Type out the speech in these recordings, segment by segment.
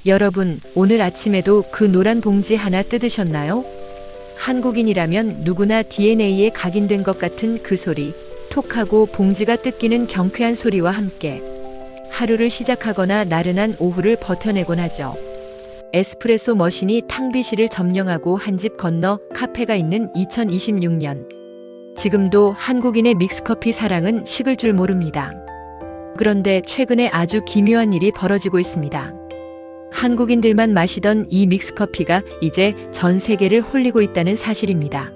여러분, 오늘 아침에도 그 노란 봉지 하나 뜯으셨나요? 한국인이라면 누구나 DNA에 각인된 것 같은 그 소리, 톡하고 봉지가 뜯기는 경쾌한 소리와 함께 하루를 시작하거나 나른한 오후를 버텨내곤 하죠. 에스프레소 머신이 탕비실을 점령하고 한 집 건너 카페가 있는 2026년. 지금도 한국인의 믹스커피 사랑은 식을 줄 모릅니다. 그런데 최근에 아주 기묘한 일이 벌어지고 있습니다. 한국인들만 마시던 이 믹스커피가 이제 전 세계를 홀리고 있다는 사실입니다.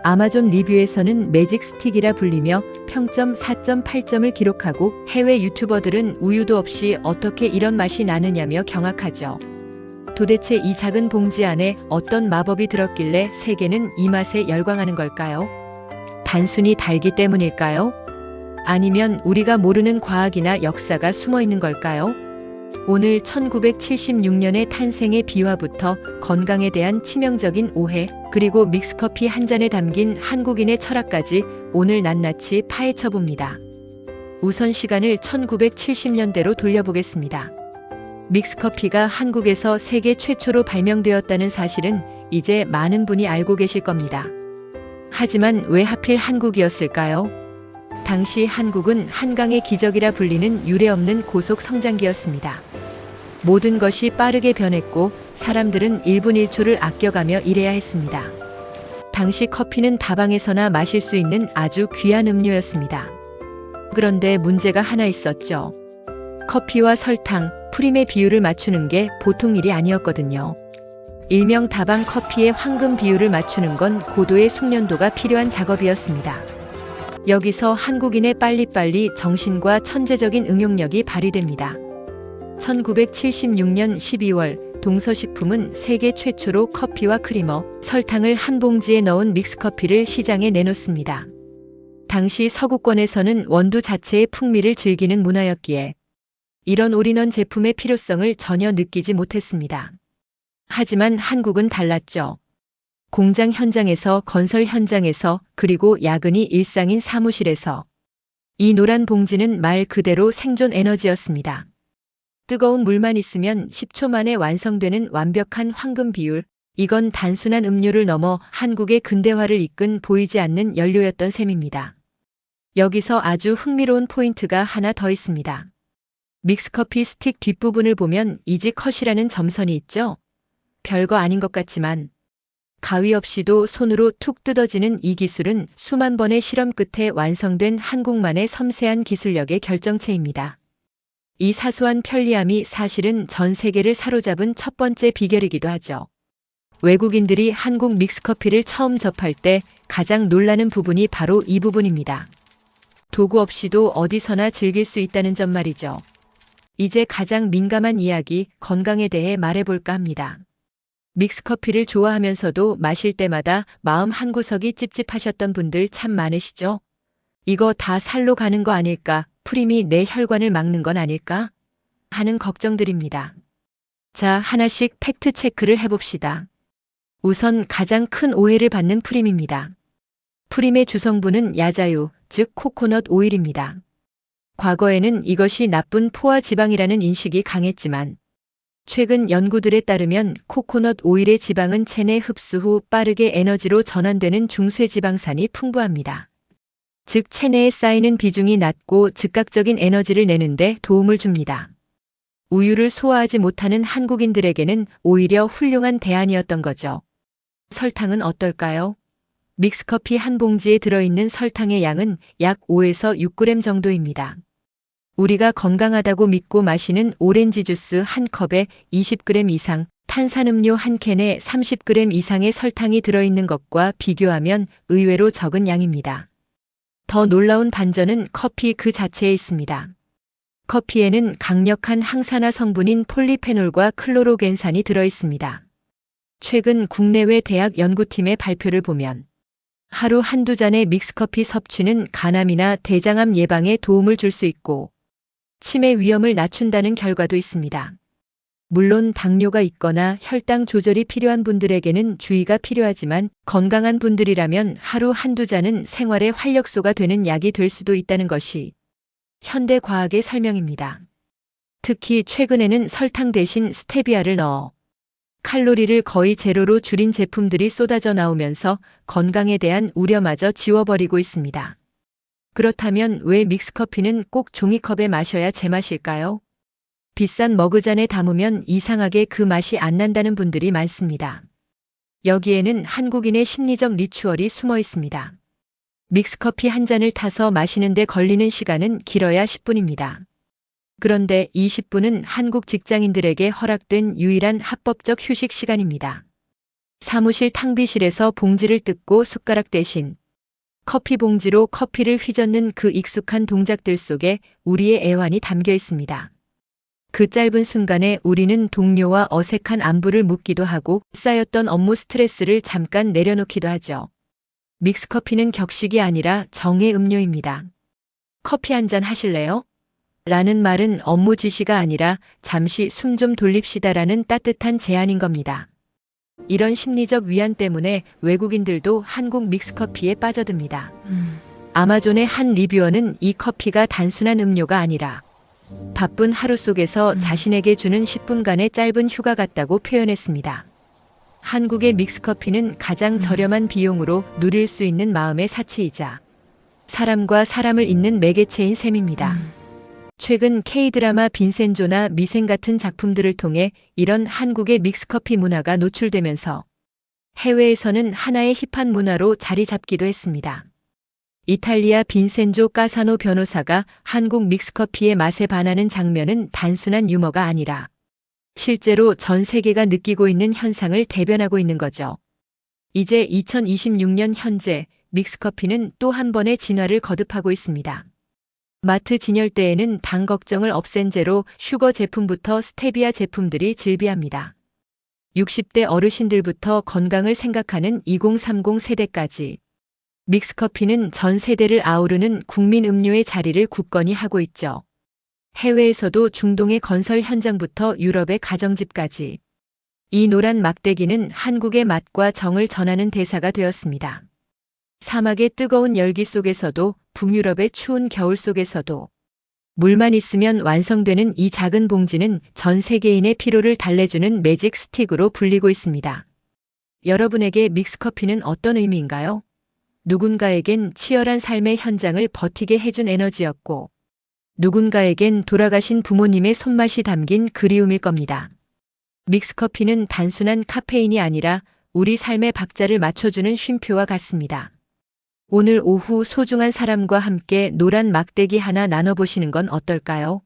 아마존 리뷰에서는 매직 스틱이라 불리며 평점 4.8점을 기록하고 해외 유튜버들은 우유도 없이 어떻게 이런 맛이 나느냐며 경악하죠. 도대체 이 작은 봉지 안에 어떤 마법이 들었길래 세계는 이 맛에 열광하는 걸까요? 단순히 달기 때문일까요? 아니면 우리가 모르는 과학이나 역사가 숨어 있는 걸까요? 오늘 1976년의 탄생의 비화부터 건강에 대한 치명적인 오해, 그리고 믹스커피 한 잔에 담긴 한국인의 철학까지 오늘 낱낱이 파헤쳐 봅니다. 우선 시간을 1970년대로 돌려보겠습니다. 믹스커피가 한국에서 세계 최초로 발명되었다는 사실은 이제 많은 분이 알고 계실 겁니다. 하지만 왜 하필 한국이었을까요? 당시 한국은 한강의 기적이라 불리는 유례없는 고속 성장기였습니다. 모든 것이 빠르게 변했고 사람들은 1분 1초를 아껴가며 일해야 했습니다. 당시 커피는 다방에서나 마실 수 있는 아주 귀한 음료였습니다. 그런데 문제가 하나 있었죠. 커피와 설탕, 프림의 비율을 맞추는 게 보통 일이 아니었거든요. 일명 다방 커피의 황금 비율을 맞추는 건 고도의 숙련도가 필요한 작업이었습니다. 여기서 한국인의 빨리빨리 정신과 천재적인 응용력이 발휘됩니다. 1976년 12월 동서식품은 세계 최초로 커피와 크리머, 설탕을 한 봉지에 넣은 믹스커피를 시장에 내놓습니다. 당시 서구권에서는 원두 자체의 풍미를 즐기는 문화였기에 이런 올인원 제품의 필요성을 전혀 느끼지 못했습니다. 하지만 한국은 달랐죠. 공장 현장에서, 건설 현장에서, 그리고 야근이 일상인 사무실에서 이 노란 봉지는 말 그대로 생존 에너지였습니다. 뜨거운 물만 있으면 10초 만에 완성되는 완벽한 황금 비율, 이건 단순한 음료를 넘어 한국의 근대화를 이끈 보이지 않는 연료였던 셈입니다. 여기서 아주 흥미로운 포인트가 하나 더 있습니다. 믹스커피 스틱 뒷부분을 보면 이지 컷이라는 점선이 있죠? 별거 아닌 것 같지만 가위 없이도 손으로 툭 뜯어지는 이 기술은 수만 번의 실험 끝에 완성된 한국만의 섬세한 기술력의 결정체입니다. 이 사소한 편리함이 사실은 전 세계를 사로잡은 첫 번째 비결이기도 하죠. 외국인들이 한국 믹스커피를 처음 접할 때 가장 놀라는 부분이 바로 이 부분입니다. 도구 없이도 어디서나 즐길 수 있다는 점 말이죠. 이제 가장 민감한 이야기, 건강에 대해 말해볼까 합니다. 믹스커피를 좋아하면서도 마실 때마다 마음 한구석이 찝찝하셨던 분들 참 많으시죠? 이거 다 살로 가는 거 아닐까? 프림이 내 혈관을 막는 건 아닐까? 하는 걱정들입니다. 자, 하나씩 팩트 체크를 해봅시다. 우선 가장 큰 오해를 받는 프림입니다. 프림의 주성분은 야자유, 즉 코코넛 오일입니다. 과거에는 이것이 나쁜 포화 지방이라는 인식이 강했지만 최근 연구들에 따르면 코코넛 오일의 지방은 체내 흡수 후 빠르게 에너지로 전환되는 중쇠지방산이 풍부합니다. 즉 체내에 쌓이는 비중이 낮고 즉각적인 에너지를 내는데 도움을 줍니다. 우유를 소화하지 못하는 한국인들에게는 오히려 훌륭한 대안이었던 거죠. 설탕은 어떨까요? 믹스커피 한 봉지에 들어있는 설탕의 양은 약 5에서 6g 정도입니다. 우리가 건강하다고 믿고 마시는 오렌지 주스 한 컵에 20g 이상, 탄산음료 한 캔에 30g 이상의 설탕이 들어있는 것과 비교하면 의외로 적은 양입니다. 더 놀라운 반전은 커피 그 자체에 있습니다. 커피에는 강력한 항산화 성분인 폴리페놀과 클로로겐산이 들어있습니다. 최근 국내외 대학 연구팀의 발표를 보면 하루 한두 잔의 믹스커피 섭취는 간암이나 대장암 예방에 도움을 줄 수 있고 치매 위험을 낮춘다는 결과도 있습니다. 물론 당뇨가 있거나 혈당 조절이 필요한 분들에게는 주의가 필요하지만 건강한 분들이라면 하루 한두 잔은 생활의 활력소가 되는 약이 될 수도 있다는 것이 현대 과학의 설명입니다. 특히 최근에는 설탕 대신 스테비아를 넣어 칼로리를 거의 제로로 줄인 제품들이 쏟아져 나오면서 건강에 대한 우려마저 지워버리고 있습니다. 그렇다면 왜 믹스커피는 꼭 종이컵에 마셔야 제맛일까요? 비싼 머그잔에 담으면 이상하게 그 맛이 안 난다는 분들이 많습니다. 여기에는 한국인의 심리적 리추얼이 숨어 있습니다. 믹스커피 한 잔을 타서 마시는데 걸리는 시간은 길어야 10분입니다. 그런데 20분은 한국 직장인들에게 허락된 유일한 합법적 휴식 시간입니다. 사무실 탕비실에서 봉지를 뜯고 숟가락 대신 커피 봉지로 커피를 휘젓는 그 익숙한 동작들 속에 우리의 애환이 담겨 있습니다. 그 짧은 순간에 우리는 동료와 어색한 안부를 묻기도 하고 쌓였던 업무 스트레스를 잠깐 내려놓기도 하죠. 믹스커피는 격식이 아니라 정의 음료입니다. 커피 한 잔 하실래요? 라는 말은 업무 지시가 아니라 잠시 숨 좀 돌립시다라는 따뜻한 제안인 겁니다. 이런 심리적 위안 때문에 외국인들도 한국 믹스커피에 빠져듭니다. 아마존의 한 리뷰어는 이 커피가 단순한 음료가 아니라 바쁜 하루 속에서 자신에게 주는 10분간의 짧은 휴가 같다고 표현했습니다. 한국의 믹스커피는 가장 저렴한 비용으로 누릴 수 있는 마음의 사치이자 사람과 사람을 잇는 매개체인 셈입니다. 최근 K드라마 빈센조나 미생 같은 작품들을 통해 이런 한국의 믹스커피 문화가 노출되면서 해외에서는 하나의 힙한 문화로 자리 잡기도 했습니다. 이탈리아 빈센조 까사노 변호사가 한국 믹스커피의 맛에 반하는 장면은 단순한 유머가 아니라 실제로 전 세계가 느끼고 있는 현상을 대변하고 있는 거죠. 이제 2026년 현재 믹스커피는 또 한 번의 진화를 거듭하고 있습니다. 마트 진열대에는 당 걱정을 없앤 제로 슈거 제품부터 스테비아 제품들이 즐비합니다. 60대 어르신들부터 건강을 생각하는 2030 세대까지 믹스커피는 전 세대를 아우르는 국민 음료의 자리를 굳건히 하고 있죠. 해외에서도 중동의 건설 현장부터 유럽의 가정집까지 이 노란 막대기는 한국의 맛과 정을 전하는 대사가 되었습니다. 사막의 뜨거운 열기 속에서도 북유럽의 추운 겨울 속에서도 물만 있으면 완성되는 이 작은 봉지는 전 세계인의 피로를 달래주는 매직 스틱으로 불리고 있습니다. 여러분에게 믹스커피는 어떤 의미인가요? 누군가에겐 치열한 삶의 현장을 버티게 해준 에너지였고 누군가에겐 돌아가신 부모님의 손맛이 담긴 그리움일 겁니다. 믹스커피는 단순한 카페인이 아니라 우리 삶의 박자를 맞춰주는 쉼표와 같습니다. 오늘 오후 소중한 사람과 함께 노란 막대기 하나 나눠보시는 건 어떨까요?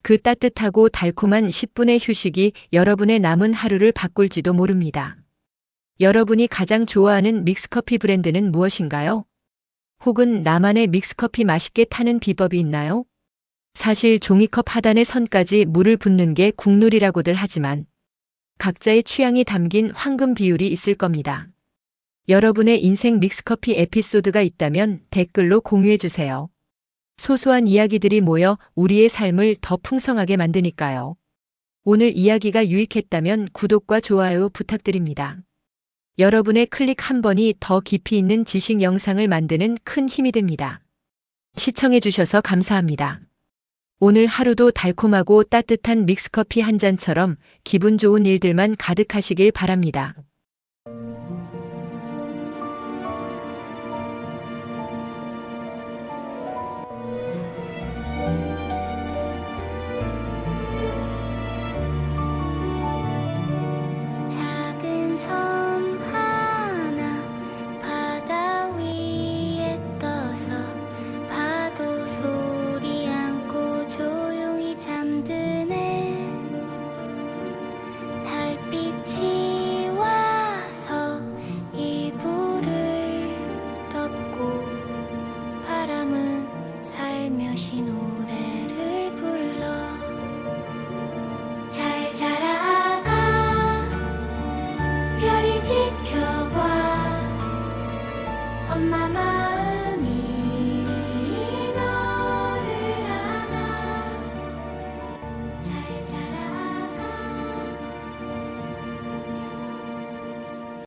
그 따뜻하고 달콤한 10분의 휴식이 여러분의 남은 하루를 바꿀지도 모릅니다. 여러분이 가장 좋아하는 믹스커피 브랜드는 무엇인가요? 혹은 나만의 믹스커피 맛있게 타는 비법이 있나요? 사실 종이컵 하단의 선까지 물을 붓는 게 국룰이라고들 하지만 각자의 취향이 담긴 황금 비율이 있을 겁니다. 여러분의 인생 믹스커피 에피소드가 있다면 댓글로 공유해주세요. 소소한 이야기들이 모여 우리의 삶을 더 풍성하게 만드니까요. 오늘 이야기가 유익했다면 구독과 좋아요 부탁드립니다. 여러분의 클릭 한 번이 더 깊이 있는 지식 영상을 만드는 큰 힘이 됩니다. 시청해주셔서 감사합니다. 오늘 하루도 달콤하고 따뜻한 믹스커피 한 잔처럼 기분 좋은 일들만 가득하시길 바랍니다. 작은 섬 하나 바다 위에 떠서 파도 소리 안고 조용히 잠드네. 달빛이 와서 이불을 덮고 바람은 살며시 노래를 불러. 잘 자라가 별이 지켜봐. 엄마 말